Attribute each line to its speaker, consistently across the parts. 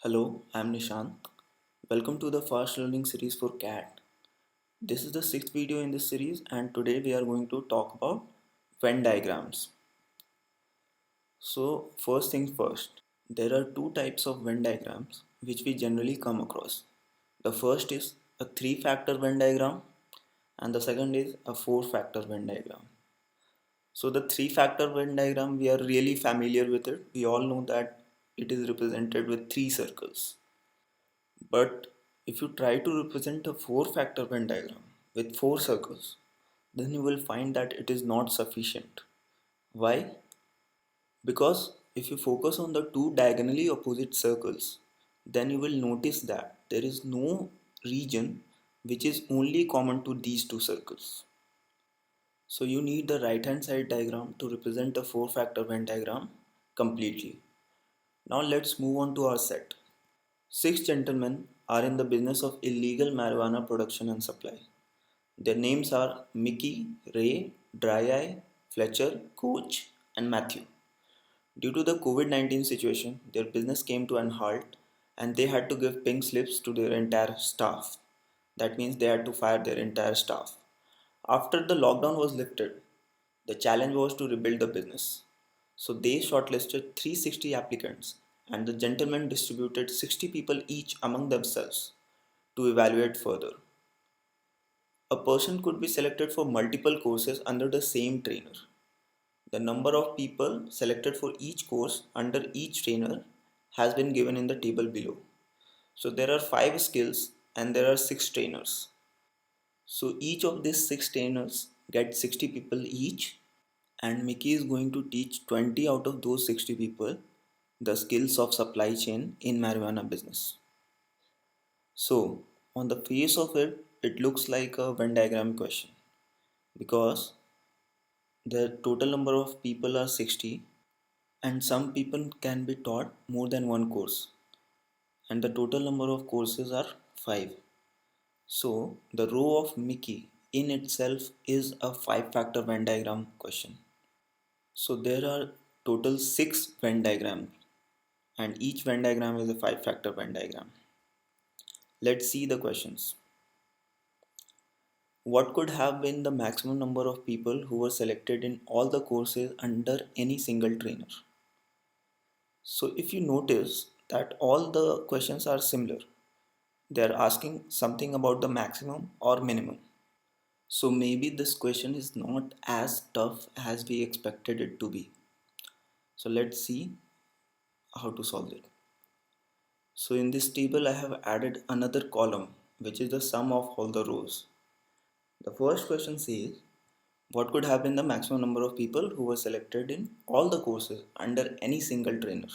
Speaker 1: Hello, I'm Nishant. Welcome to the Fast Learning series for CAT. This is the sixth video in this series, and today we are going to talk about Venn diagrams. So, first things first, there are two types of Venn diagrams which we generally come across. The first is a three-factor Venn diagram, and the second is a four-factor Venn diagram. So, the three-factor Venn diagram, we are really familiar with it. We all know that it is represented with three circles. But if you try to represent a four-factor Venn diagram with four circles, then you will find that it is not sufficient. Why? Because if you focus on the two diagonally opposite circles, then you will notice that there is no region which is only common to these two circles. So you need the right hand side diagram to represent a four-factor Venn diagram completely. Now let's move on to our set. Six gentlemen are in the business of illegal marijuana production and supply. Their names are Mickey, Ray, Dry Eye, Fletcher, Coach, and Matthew. Due to the COVID 19 situation, their business came to an halt and they had to give pink slips to their entire staff. That means they had to fire their entire staff. After the lockdown was lifted, the challenge was to rebuild the business. So they shortlisted 360 applicants and the gentlemen distributed 60 people each among themselves to evaluate further. A person could be selected for multiple courses under the same trainer. The number of people selected for each course under each trainer has been given in the table below. So there are 5 skills and there are 6 trainers. So each of these 6 trainers get 60 people each, and Mickey is going to teach 20 out of those 60 people the skills of supply chain in marijuana business. So on the face of it, it looks like a Venn diagram question because the total number of people are 60 and some people can be taught more than one course and the total number of courses are 5. So the row of Mickey in itself is a 5 factor Venn diagram question. So there are total 6 Venn diagrams and each Venn diagram is a 5 factor Venn diagram. Let's see the questions. What could have been the maximum number of people who were selected in all the courses under any single trainer? So if you notice that all the questions are similar, they are asking something about the maximum or minimum. So maybe this question is not as tough as we expected it to be. So let's see how to solve it. So in this table I have added another column which is the sum of all the rows. The first question says what could have been the maximum number of people who were selected in all the courses under any single trainer.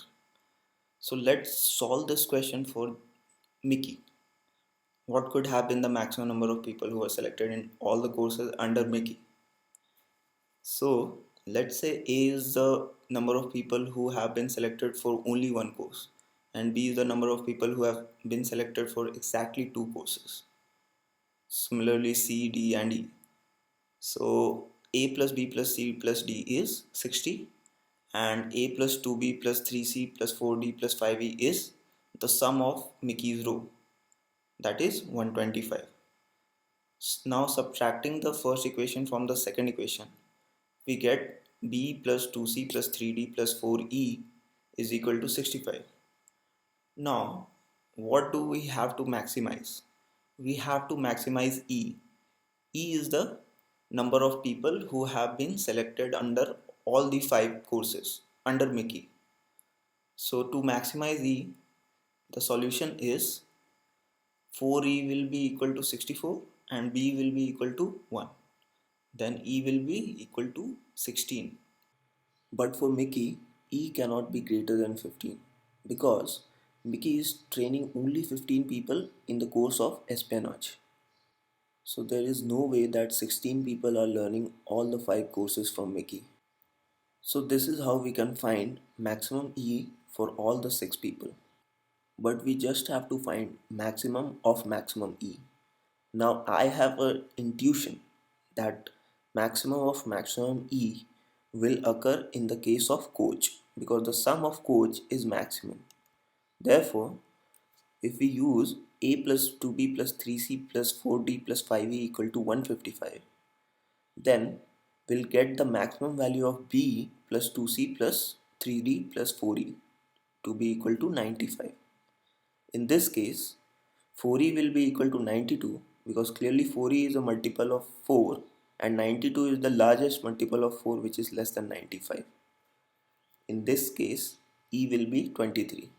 Speaker 1: So let's solve this question for Mickey. What could have been the maximum number of people who were selected in all the courses under Mickey? So let's say A is the number of people who have been selected for only one course and B is the number of people who have been selected for exactly two courses. Similarly C, D and E. So A plus B plus C plus D is 60 and A plus 2B plus 3C plus 4D plus 5E is the sum of Mickey's row, that is 125. Now subtracting the first equation from the second equation, we get B plus 2C plus 3D plus 4E is equal to 65. Now what do we have to maximize? We have to maximize E. E is the number of people who have been selected under all the 5 courses under Mickey. So to maximize E, the solution is 4E will be equal to 64 and B will be equal to 1. Then E will be equal to 16. But for Mickey, E cannot be greater than 15 because Mickey is training only 15 people in the course of espionage. So there is no way that 16 people are learning all the 5 courses from Mickey. So this is how we can find maximum E for all the 6 people. But we just have to find maximum of maximum E. Now I have an intuition that maximum of maximum E will occur in the case of coach because the sum of coach is maximum. Therefore, If we use a plus 2b plus 3c plus 4d plus 5e equal to 155, then we'll get the maximum value of b plus 2c plus 3d plus 4e to be equal to 95. In this case, 4e will be equal to 92 because clearly 4e is a multiple of 4 and 92 is the largest multiple of 4 which is less than 95. In this case, e will be 23,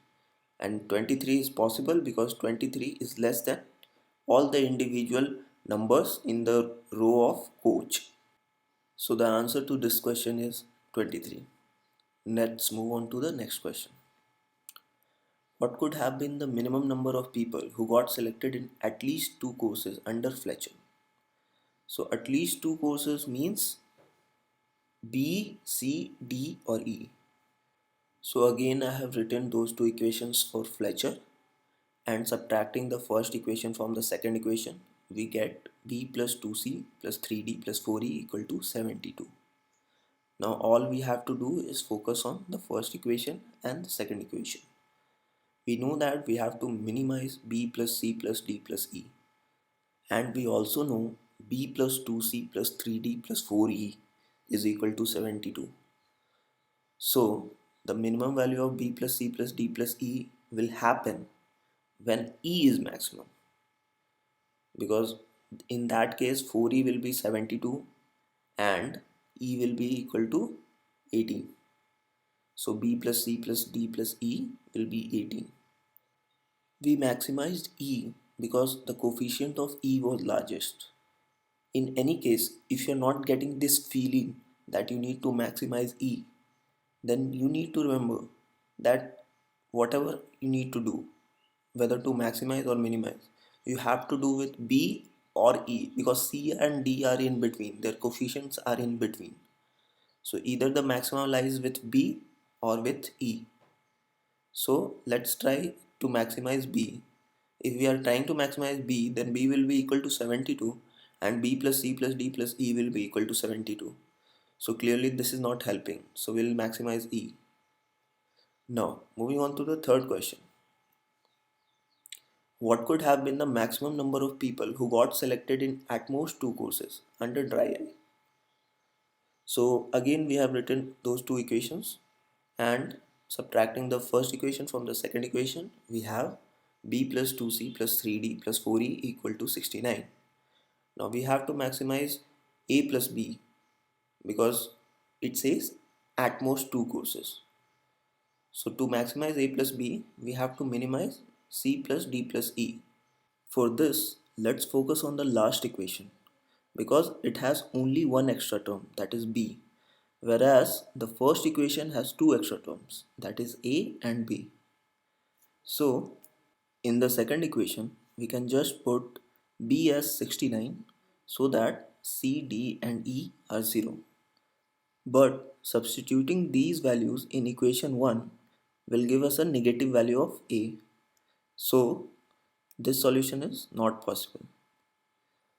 Speaker 1: and 23 is possible because 23 is less than all the individual numbers in the row of coach. So the answer to this question is 23. Let's move on to the next question. What could have been the minimum number of people who got selected in at least two courses under Fletcher? So at least two courses means B, C, D or E. So again I have written those two equations for Fletcher, and subtracting the first equation from the second equation, we get B plus 2C plus 3D plus 4E equal to 72. Now all we have to do is focus on the first equation and the second equation. We know that we have to minimize B plus C plus D plus E, and we also know B plus 2C plus 3D plus 4E is equal to 72. So the minimum value of B plus C plus D plus E will happen when E is maximum, because in that case 4E will be 72 and E will be equal to 18. So B plus C plus D plus E will be 18. We maximized E because the coefficient of E was largest. In any case, if you're not getting this feeling that you need to maximize E, then you need to remember that whatever you need to do, whether to maximize or minimize, you have to do with B or E, because C and D are in between, their coefficients are in between. So either the maximum lies with B or with E. So let's try to maximize B. If we are trying to maximize B, then B will be equal to 72 and B plus C plus D plus E will be equal to 72. So clearly this is not helping. So we'll maximize E. Now moving on to the third question. What could have been the maximum number of people who got selected in at most two courses under dry eye? So again we have written those two equations, and subtracting the first equation from the second equation, we have B plus 2C plus 3D plus 4E equal to 69. Now we have to maximize A plus B because it says at most two courses. So to maximize A plus B, we have to minimize C plus D plus E. For this, let's focus on the last equation because it has only one extra term, that is B, whereas the first equation has two extra terms, that is A and B. So in the second equation, we can just put B as 69 so that C, D and E are 0. But substituting these values in equation 1 will give us a negative value of A. So this solution is not possible.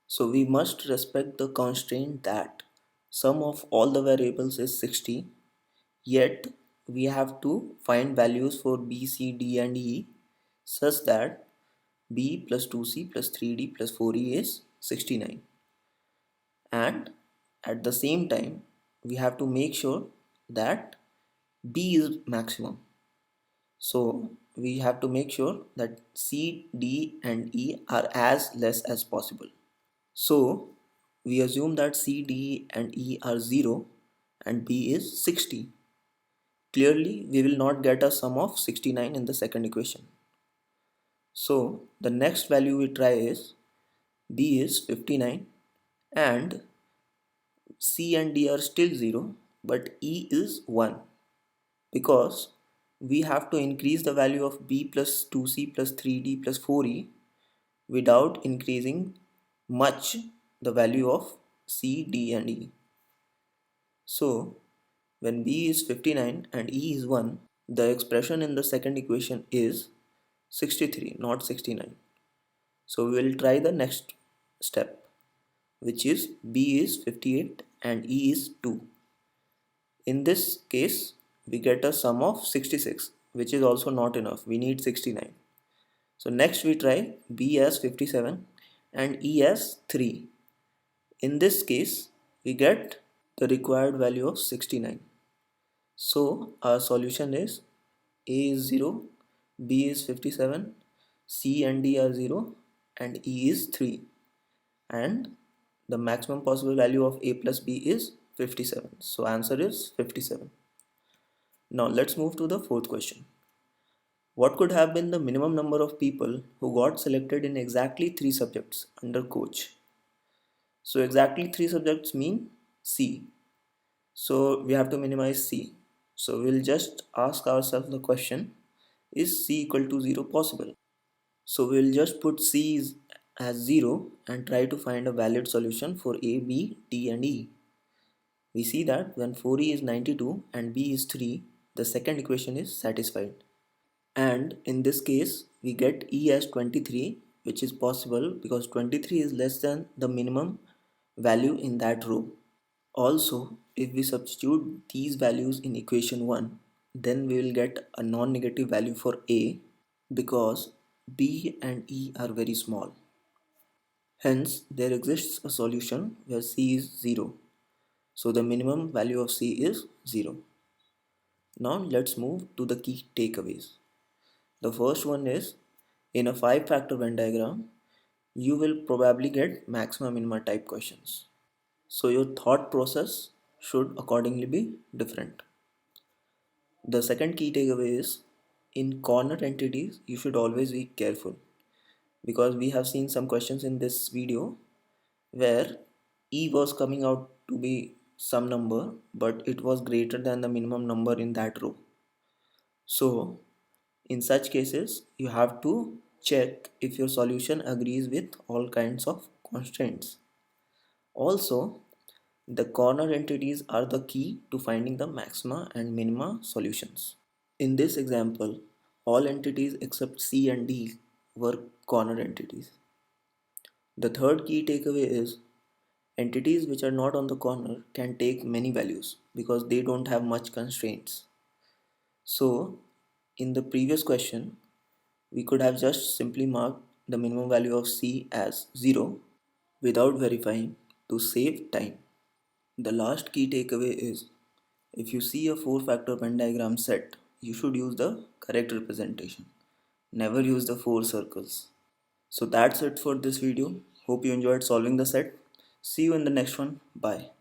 Speaker 1: So we must respect the constraint that sum of all the variables is 60, yet we have to find values for B, C, D and E such that B plus 2C plus 3D plus 4E is 69. And at the same time, we have to make sure that B is maximum. So we have to make sure that C, D and E are as less as possible. So we assume that C, D and E are 0 and B is 60. Clearly we will not get a sum of 69 in the second equation. So the next value we try is B is 59 and C and D are still 0 but E is 1, because we have to increase the value of B plus 2C plus 3D plus 4E without increasing much the value of C, D and E. So when B is 59 and E is 1, the expression in the second equation is 63, not 69. So we will try the next step, which is B is 58 and E is 2. In this case, we get a sum of 66, which is also not enough. We need 69. So next we try B as 57 and E as 3. In this case, we get the required value of 69. So our solution is A is 0, B is 57, C and D are 0 and E is 3. And the maximum possible value of A plus B is 57. So answer is 57. Now let's move to the fourth question. What could have been the minimum number of people who got selected in exactly 3 subjects under coach? So exactly 3 subjects mean C. So we have to minimize C. So we'll just ask ourselves the question, is C equal to 0 possible? So we'll just put C as 0 and try to find a valid solution for A, B, D and E. We see that when 4E is 92 and B is 3, the second equation is satisfied. And in this case, we get E as 23, which is possible because 23 is less than the minimum value in that row. Also, if we substitute these values in equation 1, then we will get a non-negative value for A because B and E are very small. Hence, there exists a solution where C is 0. So the minimum value of C is 0. Now let's move to the key takeaways. The first one is, in a 5-factor Venn diagram, you will probably get maxima minima type questions. So your thought process should accordingly be different. The second key takeaway is, in corner entities, you should always be careful because we have seen some questions in this video where E was coming out to be some number, but it was greater than the minimum number in that row. So in such cases, you have to check if your solution agrees with all kinds of constraints. Also, the corner entities are the key to finding the maxima and minima solutions. In this example, all entities except C and D were corner entities. The third key takeaway is, entities which are not on the corner can take many values because they don't have much constraints. So, in the previous question, we could have just simply marked the minimum value of C as 0 without verifying to save time. The last key takeaway is, if you see a 4-factor Venn diagram set, you should use the correct representation. Never use the 4 circles. So that's it for this video. Hope you enjoyed solving the set. See you in the next one. Bye.